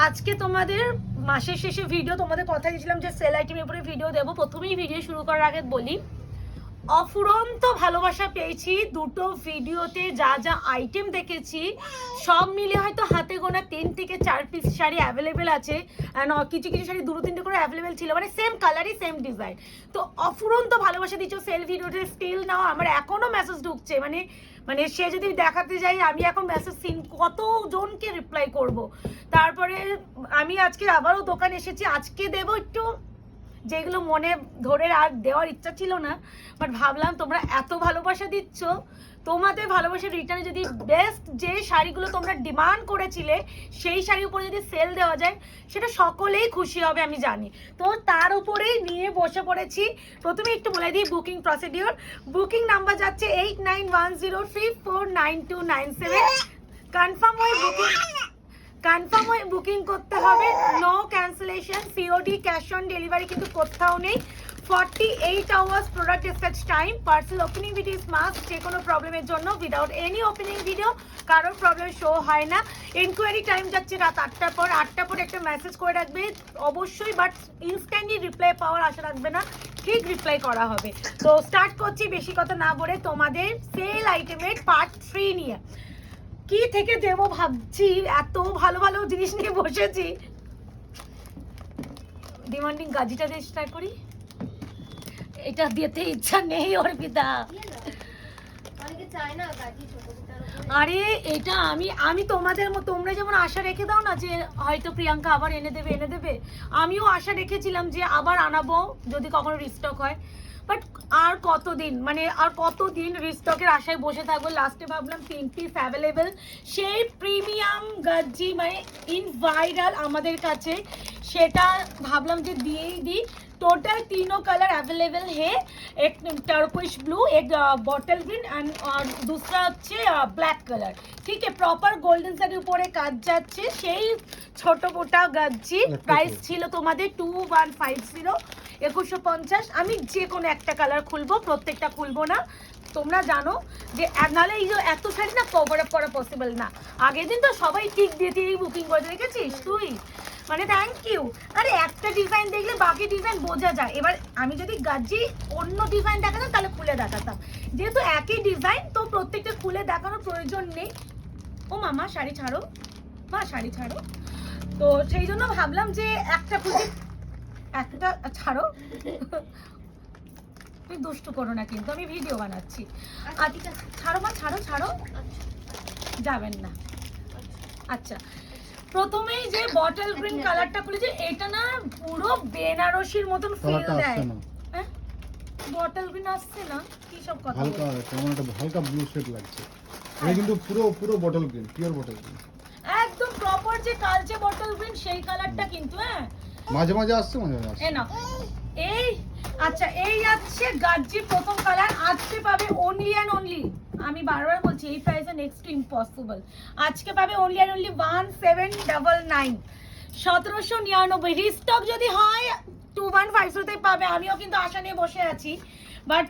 আজকে তোমাদের মাসের শেষে ভিডিও, তোমাদের কথা দিয়েছিলাম যে সেল আইটেমের উপরে ভিডিও দেবো। প্রথমেই ভিডিও শুরু করার আগে বলি, অফুরন্ত ভালোবাসা পেয়েছি দুটো ভিডিওতে। যা যা আইটেম দেখেছি সব মিলে হয়তো হাতে গোনা 3 থেকে 4 পিস শাড়ি অ্যাভেলেবেল আছে। কিছু কিছু শাড়ি 2-3টে করে অ্যাভেলেবেল ছিল, মানে সেম কালারই সেম ডিজাইন। তো অফুরন্ত ভালোবাসা দিচ্ছ সেল ভিডিওতে। স্টিল নাও আমার এখনো মেসেজ ঢুকছে, মানে মানে সে যদি দেখাতে যাই আমি এখন মেসেজ সিন কতজনকে রিপ্লাই করব। তারপরে আমি আজকে আবারও দোকান এসেছি, আজকে দেবো একটু যেগুলো মনে ধরে আর দেওয়ার ইচ্ছা ছিল না, বাট ভাবলাম তোমরা এত ভালোবাসা দিচ্ছ, তোমাদের ভালোবাসার রিটার্নে যদি বেস্ট যে শাড়িগুলো তোমরা ডিমান্ড করেছিলে সেই শাড়ির উপরে যদি সেল দেওয়া যায় সেটা সকলেই খুশি হবে আমি জানি। তো তার উপরেই নিয়ে বসে পড়েছি। প্রথমে একটু বলে দিই বুকিং প্রসিডিওর। বুকিং নাম্বার যাচ্ছে 8910349297। কনফার্ম হয়ে বুকিং করতে হবে, no cancellation. COD cash on delivery কিন্তু কোথাও নেই। 48 hours product dispatch time. Parcel opening video is must, যে কোনো প্রবলেমের জন্য। উইদাউট এনি ওপেনিং ভিডিও কারোর প্রবলেম শো হয় না। এনকোয়ারি টাইম যাচ্ছে রাত 8টার পর। 8টার পর একটা মেসেজ করে রাখবে অবশ্যই, বাট ইনস্ট্যান্টলি রিপ্লাই পাওয়ার আশা রাখবে না, ঠিক রিপ্লাই করা হবে। তো স্টার্ট করছি বেশি কথা না বলে তোমাদের সেল আইটেমের পার্ট 3 নিয়ে। কি থেকে দেবো ভাবছি, এত ভালো ভালো জিনিস নিয়ে বসেছি। ডিমান্ডিং গাজিটা দিয়ে স্টার্ট করি। এটা দিতে ইচ্ছা নেই অর্পিতা। আরে এটা আমি তোমাদের মতো, তোমরা যেমন আশা রেখে দাও না যে হয়তো প্রিয়াঙ্কা আবার এনে দেবে, আমিও আশা রেখেছিলাম যে আবার আনাবো যদি কখনো রিস্টক হয়। বাট আর কতদিন রিস্টকের আশায় বসে থাকবো। লাস্টে ভাবলাম 3 পিস অ্যাভেলেবেল, সেই প্রিমিয়াম গাজি মানে ইন ভাইরাল আমাদের কাছে, সেটা ভাবলাম যে দিয়েই দিই। टोटल तीनों कलर अवेलेबल है, एक टर्कोइश ब्लू, एक बॉटल ग्रीन और दूसरा হচ্ছে ব্ল্যাক কালার। ঠিক আছে, প্রপার গোল্ডেন শাড়ির উপরে কাজ যাচ্ছে সেই ছোট মোটা গাজি। প্রাইস ছিল তোমাদের 2150, 2150। আমি যে কোনো একটা কালার খুলবো, প্রত্যেকটা খুলবো না। তোমরা জানো যে নাহলে এই যে এত শাড়ি না কভার আপ করা পসিবল না। আগের দিন তো সবাই টিক দিয়ে বুকিং করে রেখেছিস তুই, মানে থ্যাংক ইউ। আরে একটা ডিজাইন দেখলে বাকি ডিজাইন বোঝা যায়। এবার আমি যদি গাজি অন্য ডিজাইন দেখাতাম তাহলে খুলে দেখাতাম, যেহেতু একই ডিজাইন তো প্রত্যেকটা খুলে দেখানোর প্রয়োজন নেই। ও মামা শাড়ি ছাড়ো, মা শাড়ি ছাড়ো। তো সেই জন্য ভাবলাম যে একটা খুলে একটা ছাড়ো। তুমি দুষ্টু করো না কিন্তু, আমি ভিডিও বানাচ্ছি। আর ঠিক আছে ছাড়ো মা, ছাড়ো যাবেন না। আচ্ছা, প্রথমেই যে বটল গ্রিন কালারটা খুলেছে, এটা না পুরো বেনারসির মতন ফিল দেয়। হ্যাঁ বটল গ্রিন আসছে না, কি সব কথা হালকা কেমন একটা হালকা ব্লু শেড লাগছে। এটা কিন্তু পুরো bottle green, pure bottle green, একদম প্রপার যে কালচে বটল গ্রিন সেই কালারটা কিন্তু। হ্যাঁ মাঝে মাঝে আসছে। এই না এই আচ্ছা, এই যাচ্ছে গাজি প্রথম কালার। আজকে পাবে অনলি অ্যান্ড অনলি, আমি বারবার বলছি এই প্রাইসে নেক্সট টু ইম্পসিবল। আজকে পাবে অনলি অ্যান্ড অনলি 1799, 1799। রিস্টক যদি হয় 2150 পাবে। আমিও কিন্তু আশা নিয়ে বসে আছি, বাট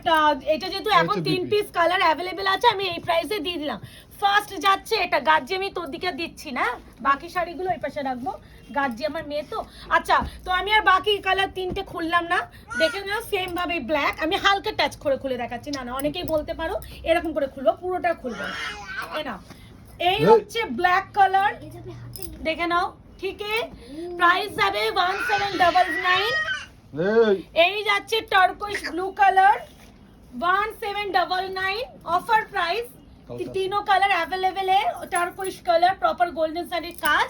এটা যেহেতু এখন 3 পিস কালার অ্যাভেলেবেল আছে আমি এই প্রাইসে দিয়ে দিলাম। ফার্স্ট যাচ্ছে এটা গাজি, আমি তোর দিকে দিচ্ছি না, বাকি শাড়িগুলো ওই পাশে রাখবো। গাজি আমার মেয়ে তো। আচ্ছা, তো আমি আর বাকি কালার 3টে খুললাম না, দেখে নাও সেম ভাবে ব্ল্যাক। আমি হালকা টাচ করে খুলে দেখাচ্ছি, না অনেকেই বলতে পারো এরকম করে খুলবো, পুরোটা খুলবো না। এই হচ্ছে ব্ল্যাক কালার, দেখে নাও। ঠিক আছে, প্রাইস যাবে 1799। এই যাচ্ছে টার্কোইশ ব্লু কালার, 1799 অফার প্রাইস। तीनों कलर अवेलेबल है। টার্কোইশ কালার, প্রপার গোল্ডেন শাড়ির কাজ,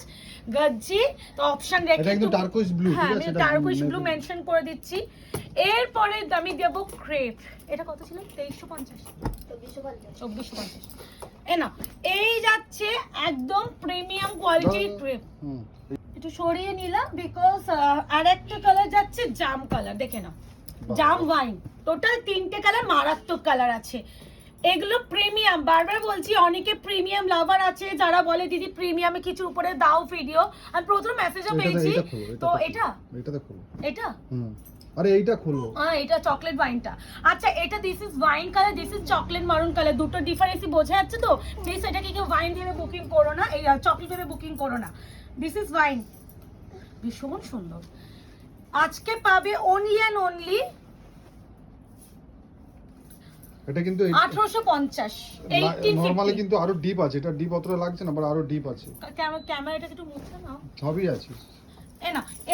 গজ্জি। তো অপশন রেখে এটা কিন্তু টার্কোইশ ব্লু, ঠিক আছে, আমি টার্কোইশ ব্লু মেনশন করে দিচ্ছি। এরপরে আমি দেব ক্রেপ। এটা কত ছিল? 2350, 2450। না এই যাচ্ছে একদম প্রিমিয়াম কোয়ালিটির ক্রেপ। একটু সরিয়ে নিলাম বিকজ আরেকটা কালার যাচ্ছে জাম কালার, দেখে নাও, জাম ওয়াইন। টোটাল 3টে কালার মারাত্মক কালার আছে। এগুলো প্রিমিয়াম, বারবার বলছি অনেকে প্রিমিয়াম লাভার আছে যারা বলে দিদি প্রিমিয়ামে কিছু উপরে দাও ভিডিও। আমি প্রথম মেসেজও পেয়েছি। তো এটা আরে এইটা খুলবো। এটা চকলেট ওয়াইনটা। আচ্ছা, এটা this is wine colour, this is chocolate মারুন কালার। দুটো ডিফারেন্সই বোঝা যাচ্ছে তো। প্লিজ এটাকে কেউ ওয়াইন দিয়ে বুকিং করো না, এই চকলেট দিয়ে বুকিং করো না। দিস ইজ ওয়াইন, ভীষণ সুন্দর। আজকে পাবে অনলি অ্যান্ড অনলি এটা কিন্তু 1850, 1850। নরমালি কিন্তু আরো ডিপ আছে, এটা ডিপ অতটা লাগছে না, বাট আরো ডিপ আছে, ক্যামেরাটা একটু মুছে নাও। সবই আছে।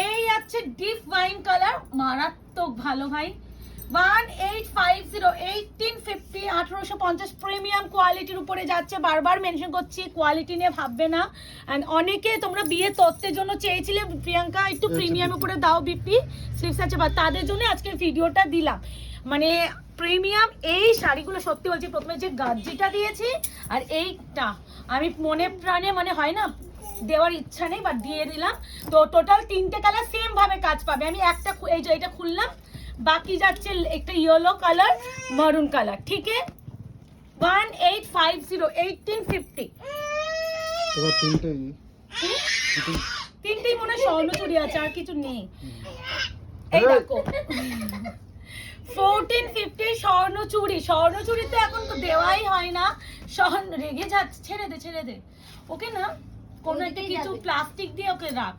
এই আছে ডিপ ওয়াইন কালার, মারাত্মক ভালো ভাই। 1850, 1850, 1850 প্রিমিয়াম কোয়ালিটির উপরে যাচ্ছে। বারবার মেনশন করছি, কোয়ালিটি নিয়ে ভাববে না। এন্ড অনেকে তোমরা বিয়ে তত্ত্বের জন্য চেয়েছিলে প্রিয়াঙ্কা একটু প্রিমিয়াম উপরে দাও বিপি স্লিভস আছে, বা তাদের জন্য আজকে ভিডিওটা দিলাম। মানে প্রিমিয়াম এই শাড়িগুলো সত্যি বলছি, প্রথমে যে গাজ্জিটা দিয়েছি আর এইটা আমি মনে প্রাণে মানে হয় না দেওয়ার ইচ্ছা নেই, বাট দিয়ে দিলাম। তো টোটাল 3টে কালার সেম ভাবে কাজ পাবে। আমি একটা এই যে এটা খুললাম, বাকি যাচ্ছে একটা ইয়েলো কালার, মারুন কালার, ঠিক আছে। 1850, 1850। এবার তিনটেই মনে হয় স্বর্ণ চুড়ি আছে, আর কিছু নেই। এই দেখো 1450 স্বর্ণ চুড়ি। স্বর্ণ চুড়ি তো এখন তো দেওয়াই হয় না, স্বর্ণ রেগে যাচ্ছে। ছেড়ে দে ওকে না, কোনো একটা কিছু প্লাস্টিক দিয়ে ওকে রাখ,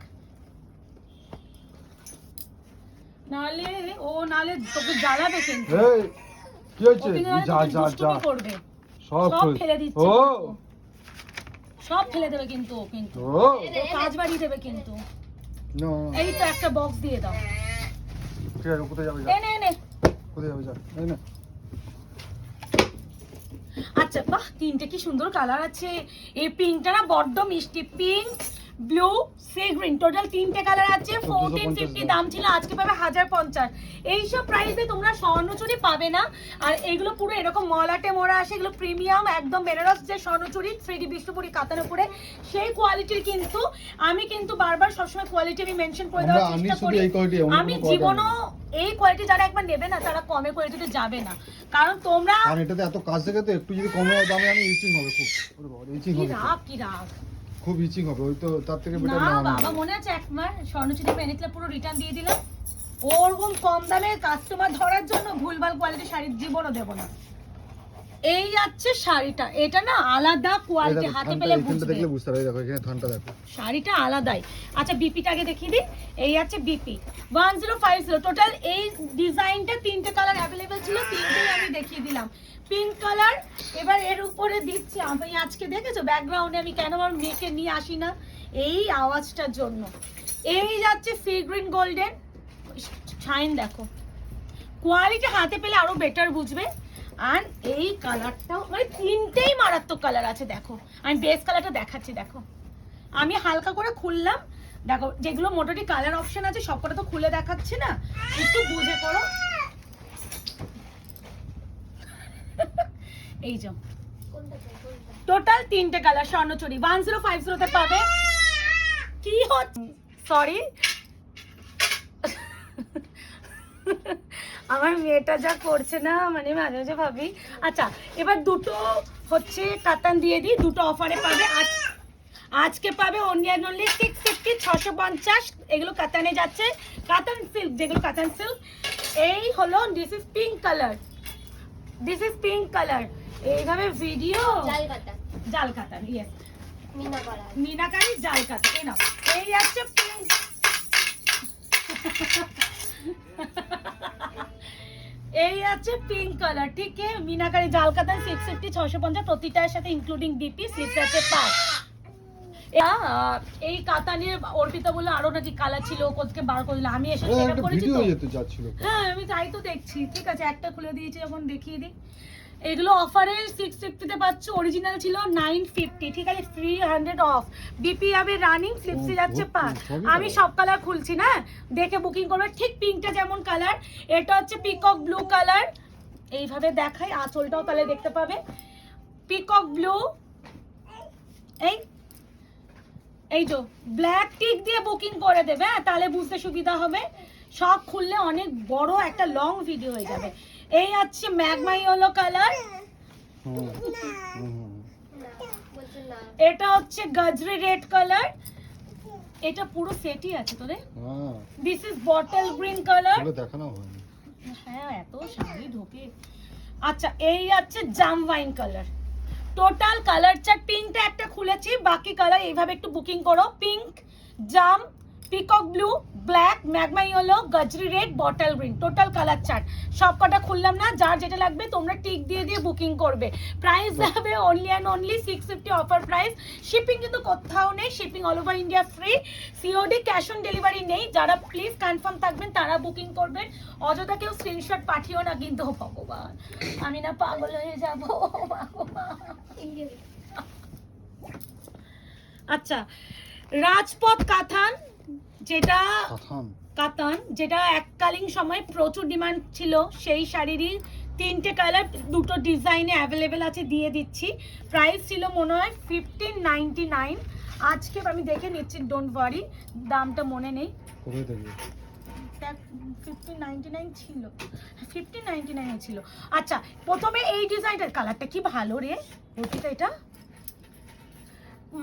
নালে তোকে জ্বালাবে কিন্তু। এই কি হচ্ছে? যা করবে, সব ফেলে দিচ্ছে, সব ফেলে দেবে কিন্তু ও কাজ বাড়িয়ে দেবে কিন্তু। এই তো একটা বক্স দিয়ে দাও। ঠিক আছে, কোথায় যাবে? নে কোথায় যাবে? এই না। আচ্ছা বাহ, 3টে কি সুন্দর কালার আছে। এই পিঙ্কটা না বড্ড মিষ্টি, pink, blue, sea green, total 3টে কালার আছে। 1450 দাম ছিল, আজকে পাবে 1050। এইসব প্রাইসে তোমরা স্বর্ণচুরি পাবে না। আর এইগুলো পুরো এরকম মলাটে মোড়া আসে, এগুলো প্রিমিয়াম একদম বেনারস যে স্বর্ণচুরি 3D বিষ্ণুপুরি কাতার উপরে সেই কোয়ালিটির। কিন্তু আমি কিন্তু বারবার সবসময় কোয়ালিটি আমি মেনশন করে দেওয়ার চেষ্টা করি। আমি জীবনও এই কোয়ালিটি যারা একবার নেবে না তারা কমে কোয়ালিটিতে যাবে না, কারণ তোমরা আর এটাতে এত কাজ থেকে তো একটু যদি কমে দামে আমি ইচিং হবে খুব। ওরে বাবা, ইচিং হবে কি রাগ খুব ইচিং হবে, ওই তো তার থেকে বেটার না। না। বাবা মনে আছে একবার স্বর্ণচুরি এনেছিলাম, পুরো রিটার্ন দিয়ে দিলাম। ওরকম কম দামে কাস্টমার ধরার জন্য ভুলভাল কোয়ালিটি শাড়ি জীবনও দেবো না। এই আছে শাড়িটা, এটা না আলাদা কোয়ালিটি, হাতে পেলে বুঝবে। দেখলে বুঝতে পারবে, দেখো এখানে থানটা দেখো, শাড়িটা আলাদাই। আচ্ছা বিপিটা আগে দেখিয়ে দিই। এই আছে বিপি 1050। টোটাল এই ডিজাইনটা 3টে কালার অ্যাভেলেবেল ছিল, 3টেই আমি দেখিয়ে দিলাম। পিঙ্ক কালার, এবার এর উপরে দিচ্ছি আমি। আজকে দেখেছো ব্যাকগ্রাউন্ডে আমি কেন আমার মেয়েকে নিয়ে আসি না, এই আওয়াজটার জন্য। এই যাচ্ছে সি গ্রিন গোল্ডেন, শাইন দেখো, কোয়ালিটি হাতে পেলে আরো বেটার বুঝবে। আর এই কালারটাও মানে 3টেই মারাত্মক কালার আছে। দেখো আমি বেস কালারটা দেখাচ্ছি, দেখো আমি হালকা করে খুললাম, দেখো যেগুলো মোটামুটি কালার অপশন আছে সবকটা তো খুলে দেখাচ্ছে না, একটু বুঝে করো। এই যে টোটাল 3টে কালার স্বর্ণচুরি 1050 তে পাবে। কি হচ্ছে, সরি আমার মেয়েটা যা করছে না, মানে মাঝে মাঝে ভাবি। আচ্ছা এবার দুটো হচ্ছে কাতান দিয়ে দিই, দুটো অফারে পাবে। আজকে পাবে অনলি 650, 650। এগুলো কাতানে যাচ্ছে, কাতান সিল্ক, যেগুলো কাতান সিল্ক। এই হলো this is pink colour, this is pink colour. এইভাবে ভিডিও জাল কাতান, ইয়েস মিনাকারি জাল কাতান। এই না, এই আছে পিঙ্ক, এই আছে পিঙ্ক কালার, ঠিক আছে। মিনাকারি জাল কাতান 650, 650 প্রতিটার সাথে ইনক্লুডিং ডিপি স্লিভস আছে 5। এই কাতানের অর্পিতা বলে আরো নাকি কালার ছিল, কোথেকে বার করে দিল, আমি এসে সেট আপ করেছি তো। হ্যাঁ আমি তাই তো দেখছি, ঠিক আছে একটা খুলে দিয়েছি, এখন দেখিয়ে দিই। এগুলো অফারে 650 তে পাচ্ছ, অরিজিনাল ছিল 950, ঠিক আছে 300 অফ। বিপি হবে রানিং, স্লিপসে যাচ্ছে 5। আমি সব কালার খুলছি না, দেখে বুকিং করবে। ঠিক পিঙ্কটা যেমন কালার, এটা হচ্ছে পিকক ব্লু কালার। এইভাবে দেখাই, আঁচলটাও তাহলে দেখতে পাবে। পিকক ব্লু, এই যে ব্ল্যাক টিক দিয়ে বুকিং করে দেবে, তাহলে বুঝতে সুবিধা হবে। সব খুললে অনেক বড় একটা লং ভিডিও হয়ে যাবে। এই আছে ম্যাগমা ইয়েলো কালার, এটা হচ্ছে গাজরি রেড কালার, এটা পুরো সেটই আছে তোরে। This is bottle green colour, দেখানো হয়নি। হ্যাঁ এত শাড়ি ঢোকে। আচ্ছা এই আছে জাম wine colour. Total colour chart, পিঙ্কটা একটা খুলেছি, বাকি কালার এইভাবে একটু বুকিং করো। পিঙ্ক জাম, peacock blue, black, magma yellow, গাজরি red, bottle green, total colour chart. সব কটা খুললাম না, যার যেটা লাগবে তোমরা টিক দিয়ে দিয়ে বুকিং করবে। প্রাইস যাবে only and only 650 offer price. Shipping কিন্তু কোথাও নেই, shipping all over India free. COD cash on delivery নেই। যারা প্লিজ কনফার্ম থাকবেন তারা বুকিং করবেন, অযথা কেউ স্ক্রিনশট পাঠিও না কিন্তু। ভগবান, আমি না পাগল হয়ে যাবো। আচ্ছা, রাজপথ কাতান, যেটা কাতান, যেটা এককালীন সময় প্রচুর ডিমান্ড ছিল, সেই শাড়িরই 3টে কালার, 2টো ডিজাইনে অ্যাভেলেবেল আছে, দিয়ে দিচ্ছি। প্রাইস ছিল মনে হয় 1599। আজকে আমি দেখে নিচ্ছি, ডোন্ট ওয়ারি, দামটা মনে নেই। 1599 ছিল, 1599 ছিল। আচ্ছা, প্রথমে এই ডিজাইনটার কালারটা কি ভালো রে, ওটিটা এটা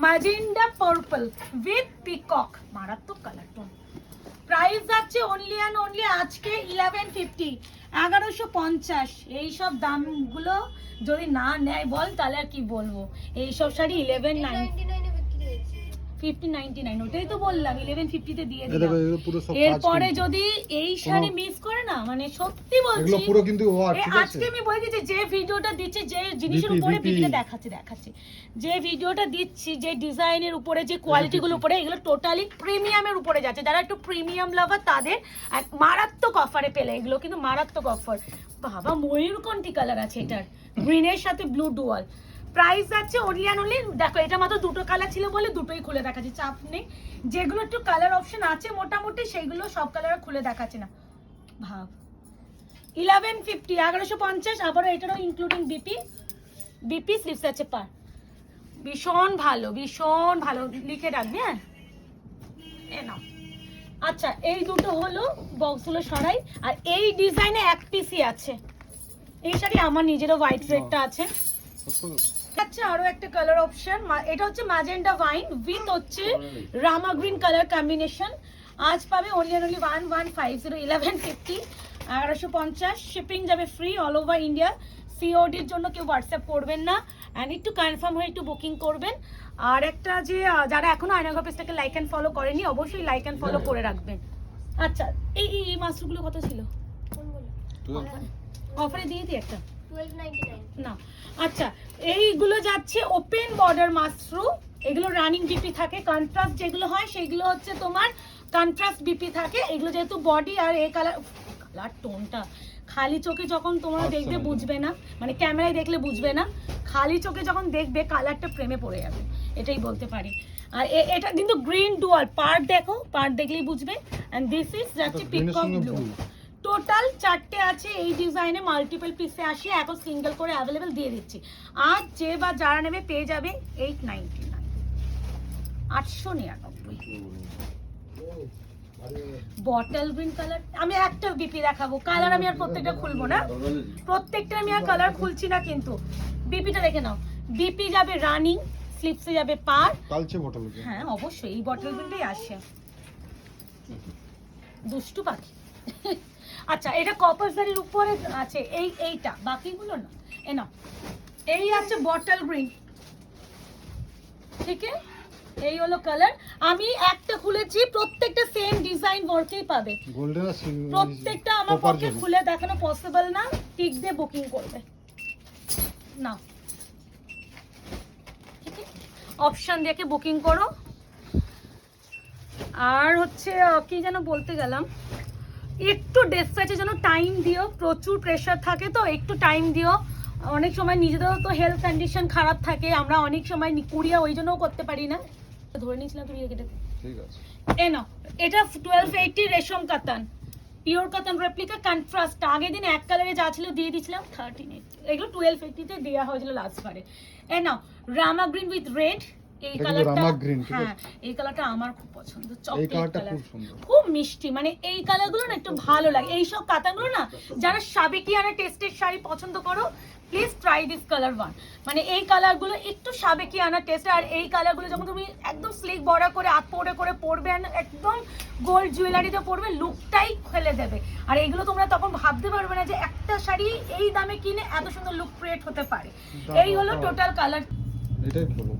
ম্যাজেন্ডা পার্পল উইথ পিকক, মারাত্মক কালার টোন। প্রাইস যাচ্ছে অনলি অ্যান্ড অনলি আজকে 1150, 1150। এইসব দামগুলো যদি না নেয় বল তাহলে আর কি বলবো। এইসব শাড়ি 1599, ওটাই তো বললাম 1150 তে দিয়ে দিলাম। এরপরে যদি এই শাড়ি মিস করে না, মানে সত্যি বলছি, এগুলো পুরো কিন্তু ঠিক আছে। আজকে আমি বলে দিচ্ছি, যে ভিডিওটা দিচ্ছি, যে জিনিসের উপরে বিপিটা দেখাচ্ছি, যে ভিডিওটা দিচ্ছি, যে ডিজাইনের উপরে, যে কোয়ালিটি গুলো উপরে, এগুলো টোটালি প্রিমিয়ামের উপরে যাচ্ছে। যারা একটু প্রিমিয়াম লাভার তাদের এক মারাত্মক অফারে পেলে এগুলো, কিন্তু মারাত্মক অফার। বাবা, ময়ূরকণ্ঠী কালার আছে এটার, গ্রিনের সাথে ব্লু ডুয়াল। প্রাইস আছে অনলি অ্যান্ড অনলি, দেখো এটা মাত্র 2টো কালার ছিল বলে 2টোই খুলে দেখাচ্ছি, চাপ নেই। যেগুলো একটু কালার অপশন আছে মোটামুটি, সেইগুলো সব কালার খুলে দেখাচ্ছি না, ভাব। 1150, 1150। আবারও এটারও ইনক্লুডিং বিপি স্লিপস আছে পার। ভীষণ ভালো, ভীষণ ভালো, লিখে রাখবি। হ্যাঁ, এ নাও। আচ্ছা, এই দুটো হলো বক্সগুলো সরাই। আর এই ডিজাইনে এক পিসই আছে এই শাড়ি, আমার নিজেরও হোয়াইট রেডটা আছে। আচ্ছা, আরো একটা কালার অপশন, এটা হচ্ছে ম্যাজেন্ডা ওয়াইন উইথ হচ্ছে রামা গ্রিন কালার কম্বিনেশন। আজ পাবে অনলি অনলি 1150, 1150, 1150। শিপিং যাবে ফ্রি অল ওভার ইন্ডিয়া। সিওডির জন্য কেউ হোয়াটসঅ্যাপ করবেন না, অ্যান্ড একটু কনফার্ম হয়ে একটু বুকিং করবেন। আর একটা যে যারা এখনো আয়নাঘর পেজটাকে লাইক অ্যান্ড ফলো করেনি, অবশ্যই লাইক অ্যান্ড ফলো করে রাখবেন। আচ্ছা, এই মাস্টারগুলো কত ছিল? অফারে দিয়ে দিই একটা, 1299 না। আচ্ছা, এইগুলো যাচ্ছে ওপেন বর্ডার মাশরু, এগুলো রানিং বিপি থাকে। কন্ট্রাস্ট যেগুলো হয় সেগুলো হচ্ছে তোমার কন্ট্রাস্ট বিপি থাকে। এগুলো যেহেতু বডি, আর এই কালার টোনটা খালি চোখে যখন তোমরা দেখবে বুঝবে না, মানে ক্যামেরায় দেখলে বুঝবে না, খালি চোখে যখন দেখবে কালারটা প্রেমে পড়ে যাবে, এটাই বলতে পারি। আর এটা কিন্তু গ্রিন ডুয়াল, পার্ট দেখো, পার্ট দেখলেই বুঝবে। এন্ড দিস ইজ যাচ্ছে পিকক ব্লু। টোটাল 4টে আছে এই ডিজাইনে, মাল্টিপল পিসে আসে, এখন সিঙ্গেল করে অ্যাভেলেবেল দিয়ে দিচ্ছি। আর যে বা যারা নেবে পেয়ে যাবে 899, 899। বটল গ্রিন কালার, আমি একটা বিপি দেখাবো, কালার আমি আর প্রত্যেকটা খুলবো না, প্রত্যেকটা আমি আর কালার খুলছি না, কিন্তু বিপিটা দেখে নাও। বিপি যাবে রানিং, স্লিপসে যাবে পার, কালচে বটল। হ্যাঁ অবশ্যই এই বটল গ্রিনটাই আসে, দুষ্টু পাখি। আচ্ছা, এটা কপার শাড়ির উপরে আছে, এইটা, বাকিগুলো না। এ নাও, এই আছে বটল গ্রিন, ঠিক আছে, এই হলো কালার। আমি একটা খুলেছি, প্রত্যেকটা সেম ডিজাইন ওয়ার্কেই পাবে, গোল্ডেন। প্রত্যেকটা আমার পক্ষে খুলে দেখানো পসিবল না, টিক দিয়ে বুকিং করবে না, ঠিক আছে, অপশন দেখে বুকিং করো। আর হচ্ছে কি যেন বলতে গেলাম, একটু ডেসপ্যাচে যেন টাইম দিও, প্রচুর প্রেশার থাকে তো একটু টাইম দিও। অনেক সময় নিজেদেরও তো হেলথ কন্ডিশন খারাপ থাকে, আমরা অনেক সময় কুরিয়া ওই জন্যও করতে পারি না, ধরে নিয়েছিলাম তুমি কেটে। ঠিক আছে, এ নাও, এটা 1280 রেশম কাতান, পিওর কাতান রেপ্লিকা কন্ট্রাস্ট। আগের দিন এক কালারে যা ছিল দিয়ে দিয়েছিলাম 1380, এগুলো 1280 তে দেওয়া হয়েছিল লাস্ট বারে। এ নাও, রামা গ্রিন উইথ রেড, এই কালারটা, হ্যাঁ এই কালারটা আমার খুব পছন্দ, চকলেট কালার, খুব মিষ্টি, মানে এই কালারগুলো না একটু ভালো লাগে। এইসব কাতানগুলো না, যারা সাবেকিয়ানা টেস্টের শাড়ি পছন্দ করো, please try this colour one. মানে এই কালারগুলো একটু সাবেকিয়ানা টেস্ট, আর এই কালারগুলো যখন তুমি একদম স্লিক বর্ডার করে আপোর্ডে করে পরবে, একদম গোল্ড জুয়েলারিতে পরবে, লুকটাই ফেলে দেবে। আর এইগুলো তোমরা তখন ভাবতে পারবে না যে একটা শাড়ি এই দামে কিনে এত সুন্দর লুক ক্রিয়েট হতে পারে। এই হলো টোটাল কালার, এটাই ভালো।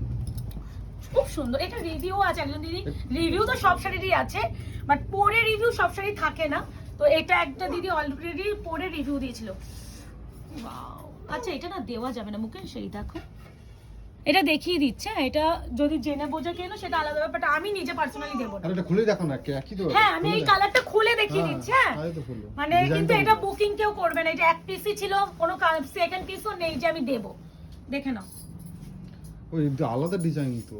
খুব সুন্দর। এটা রিভিউ আছে, একজন দিদি রিভিউ তো সব শাড়িরই আছে, বাট পরে রিভিউ সব শাড়ি থাকে না। তো এটা একটা দিদি অলরেডি পরে রিভিউ দিয়েছিল। ওয়াও, আচ্ছা এটা না দেওয়া যাবে না মুখে, সেই দেখো এটা দেখিয়ে দিচ্ছে। এটা যদি জেনে বোঝা কেন সেটা আলাদা ব্যাপার, বাট আমি নিজে পার্সোনালি দেবো না। আর এটা খুলে দেখো না, একই তো। হ্যাঁ আমি এই কালারটা খুলে দেখিয়ে দিচ্ছি। হ্যাঁ তাই তো খুলো। মানে কিন্তু এটা বুকিং কেউ করবে না, এটা এক পিসই ছিল, কোনো সেকেন্ড পিসও নেই যে আমি দেবো। দেখে নাও, ওই আলাদা ডিজাইন তো,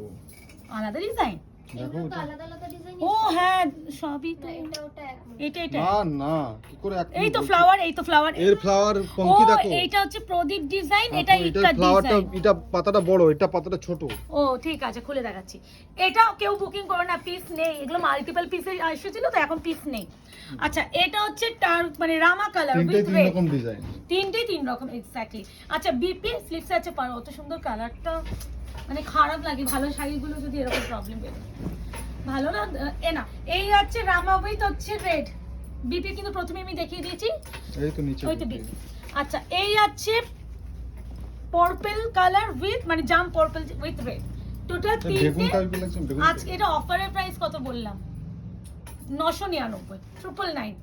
আলাদা ডিজাইন। দেখো ওটা। আলাদা আলাদা ডিজাইন। ও হ্যাঁ সবই তো। এটা ওটা এক মনে। এটা এটা না না, কি করে এক এই তো ফ্লাওয়ার, এই তো ফ্লাওয়ার। এর ফ্লাওয়ার পঙ্কি ও দেখো। এইটা হচ্ছে প্রদীপ ডিজাইন, এটা এটা ইক্কা ফ্লাওয়ারটা, ডিজাইন। এটা পাতাটা বড়, এটা পাতাটা ছোট। ও ঠিক আছে, খুলে দেখাচ্ছি। এটা কেউ বুকিং করো না, পিস নেই, এগুলো মাল্টিপল পিসে এসেছিল তো এখন পিস নেই। আচ্ছা এটা হচ্ছে মানে রামা কালার তিনটে উইথ তিন রেড, রকম ডিজাইন। তিনটে তিন রকম এক্স্যাক্টলি। আচ্ছা বিপি স্লিপস আছে, পারো অত সুন্দর কালারটা মানে খারাপ লাগে ভালো শাড়িগুলো যদি এরকম প্রবলেম বেরোয়, ভালো না। এ না, এই হচ্ছে রামা উইথ হচ্ছে রেড বিপি, কিন্তু প্রথমে আমি দেখিয়ে দিয়েছি, এই তো নিচে ওই তো বিপি। আচ্ছা এই আছে পার্পল কালার উইথ মানে জাম পার্পল উইথ রেড, টোটাল বেগুন তিনটে। টাইপের লাগছে, বেগুন। আজকে এটা অফারের প্রাইস কত বললাম, 999, 999,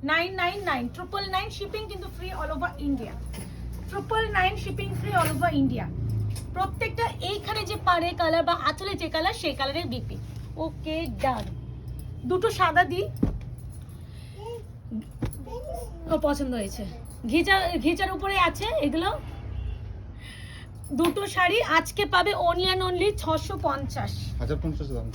999, 999 শিপিং কিন্তু free all over India, 999 shipping free all over India. প্রত্যেকটা এইখানে যে পাড়ে কালার বা আঁচলে যে কালার সেই কালারের বিপি। ওকে ডান। দুটো সাদা দিই, ও পছন্দ হয়েছে। ঘিচার উপরে আছে এগুলো। দুটো শাড়ি আজকে পাবে অনিয়ন অনলি 650। 1050 দাম।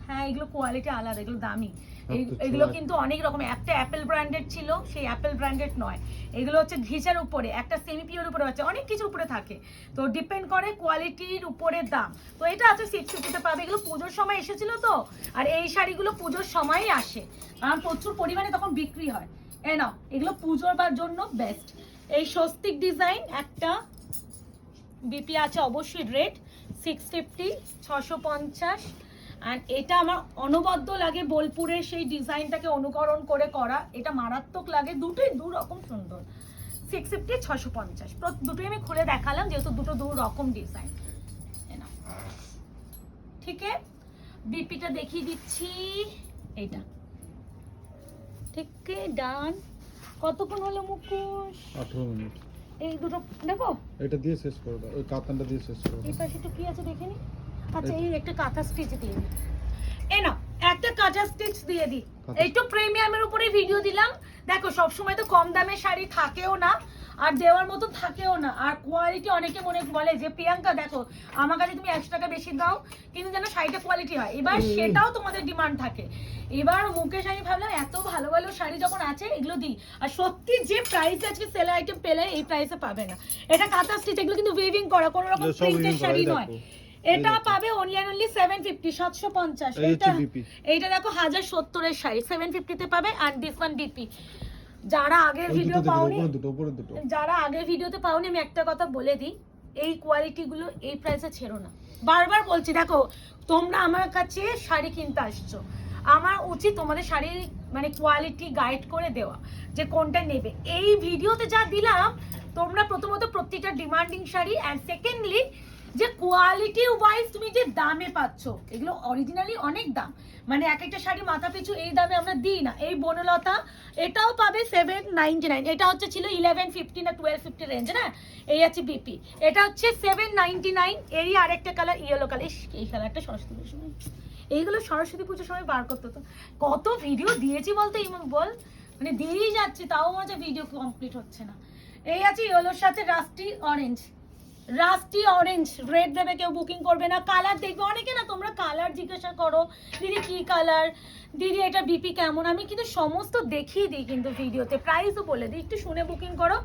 হ্যাঁ এগুলো কোয়ালিটি আলাদা, এগুলো দামি। আচ্ছা, এগুলো আচ্ছা। কিন্তু অনেক রকম, একটা অ্যাপেল ব্র্যান্ডেড ছিল, সেই অ্যাপেল ব্র্যান্ডেড নয়। এগুলো হচ্ছে ঘিচার উপরে, একটা সেমি পিওর উপরে আছে, অনেক কিছু উপরে থাকে, তো ডিপেন্ড করে কোয়ালিটির উপরে দাম। তো এটা আছে 650 পাবে। এগুলো পুজোর সময় এসেছিল তো, আর এই শাড়িগুলো পুজোর সময়ই আসে, কারণ প্রচুর পরিমাণে তখন বিক্রি হয়। এ নাও, এগুলো পুজোর বার জন্য বেস্ট। এই স্বস্তিক ডিজাইন একটা বিপি আছে অবশ্যই রেড, 650, 650। আর এটা আমার অনবদ্য লাগে, বোলপুরের সেই ডিজাইনটাকে অনুকরণ করে করা, এটা মারাত্মক লাগে। দুটোই দু রকম সুন্দর, 650, 650 দুটোই আমি খুলে দেখালাম যেহেতু দুটো দু রকম ডিজাইন। ঠিক আছে, বিপিটা দেখিয়ে দিচ্ছি, এইটা ঠিক ডান। কতক্ষণ হলো মুখোশ? 18 মিনিট। এই দুটো দেখো, এটা দিয়ে শেষ করে দাও, ওই কাতানটা দিয়ে শেষ করে এই দাও। পাশে তো কি আছে দেখে নি। আচ্ছা এই একটা কাঁথা স্টিচ দিয়ে দিই, এই না একটা কাঁথা স্টিচ দিয়ে দিই। একটু প্রিমিয়ামের উপরে ভিডিও দিলাম। দেখো সবসময় তো কম দামের শাড়ি থাকেও না, আর দেওয়ার মতো থাকেও না, আর কোয়ালিটি অনেকে মনে বলে যে প্রিয়াঙ্কা দেখো আমার কাছে তুমি 100 টাকা বেশি দাও কিন্তু যেন শাড়িটা কোয়ালিটি হয়, এবার সেটাও তোমাদের ডিমান্ড থাকে। এবার মুকেশ আমি ভাবলাম এত ভালো ভালো শাড়ি যখন আছে এগুলো দিই, আর সত্যি যে প্রাইস আজকে সেল আইটেম পেলে এই প্রাইসে পাবে না। এটা কাঁথা স্টিচ, এগুলো কিন্তু উইভিং করা, কোনো রকম প্রিন্টের শাড়ি নয়। এটা পাবে অনলি 750, 750। এইটা দেখো 1070 এর শাড়ি 750 তে পাবে। আর দিস ওয়ান বিপি, যারা আগের ভিডিও পাওনি, যারা আগের ভিডিওতে পাওনি আমি একটা কথা বলে দিই, এই কোয়ালিটি গুলো এই প্রাইসে ছেড়ো না। বারবার বলছি, দেখো তোমরা আমার কাছে শাড়ি কিনতে আসছো, আমার উচিত তোমাদের শাড়ি মানে কোয়ালিটি গাইড করে দেওয়া যে কোনটা নেবে। এই ভিডিওতে যা দিলাম তোমরা প্রথমত প্রত্যেকটা ডিমান্ডিং শাড়ি, অ্যান্ড সেকেন্ডলি যে কোয়ালিটি ওয়াইজ তুমি যে দামে পাচ্ছ, এগুলো অরিজিনালি অনেক দাম, মানে এক একটা শাড়ি মাথা পিছু এই দামে আমরা দিই না। এই বনলতা এটাও পাবে 799, এটা হচ্ছে ছিল 1150 না 1250 রেঞ্জ না। এই আছে বিপি, এটা হচ্ছে 799। এরই আরেকটা কালার ইয়েলো কালার, এই কালারটা সরস্বতী পুজোর সময়, এইগুলো সরস্বতী পুজোর সময় বার করতে তো কত ভিডিও দিয়েছি বলতে বল, মানে দিয়েই যাচ্ছি তাও মজা ভিডিও কমপ্লিট হচ্ছে না। এই আছে ইয়েলোর সাথে rusty orange, rusty orange red দেবে, কেউ বুকিং করবে না। কালার দেখবে অনেকে, না তোমরা কালার জিজ্ঞাসা করো দিদি কি কালার, দিদি এটা বিপি কেমন, আমি কিন্তু সমস্ত দেখিয়ে দিই কিন্তু ভিডিওতে, প্রাইসও বলে দিই, একটু শুনে বুকিং করো।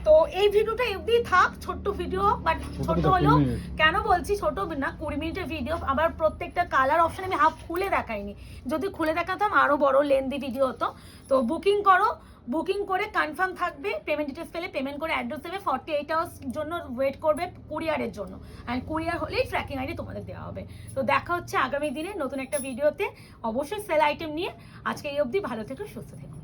তো এই ভিডিওটা এমনি থাক, ছোট্ট ভিডিও, বাট ছোট হলো কেন বলছি ছোট না, 20 মিনিটের ভিডিও, আবার প্রত্যেকটা কালার অপশন আমি হাফ খুলে দেখাইনি, যদি খুলে দেখাতাম আরো বড় লেন্দি ভিডিও হতো। তো বুকিং করো, বুকিং করে কনফার্ম থাকবে, পেমেন্ট ডিটেলস পেলে পেমেন্ট করে অ্যাড্রেস দেবে, 48 আওয়ার্স জন্য ওয়েট করবে কুরিয়ারের জন্য, আর কুরিয়ার হলেই ট্র্যাকিং আইডি তোমাদের দেওয়া হবে। তো দেখা হচ্ছে আগামী দিনে নতুন একটা ভিডিওতে, অবশ্যই সেল আইটেম নিয়ে। আজকে এই অবধি, ভালো থেকো, সুস্থ থেকো।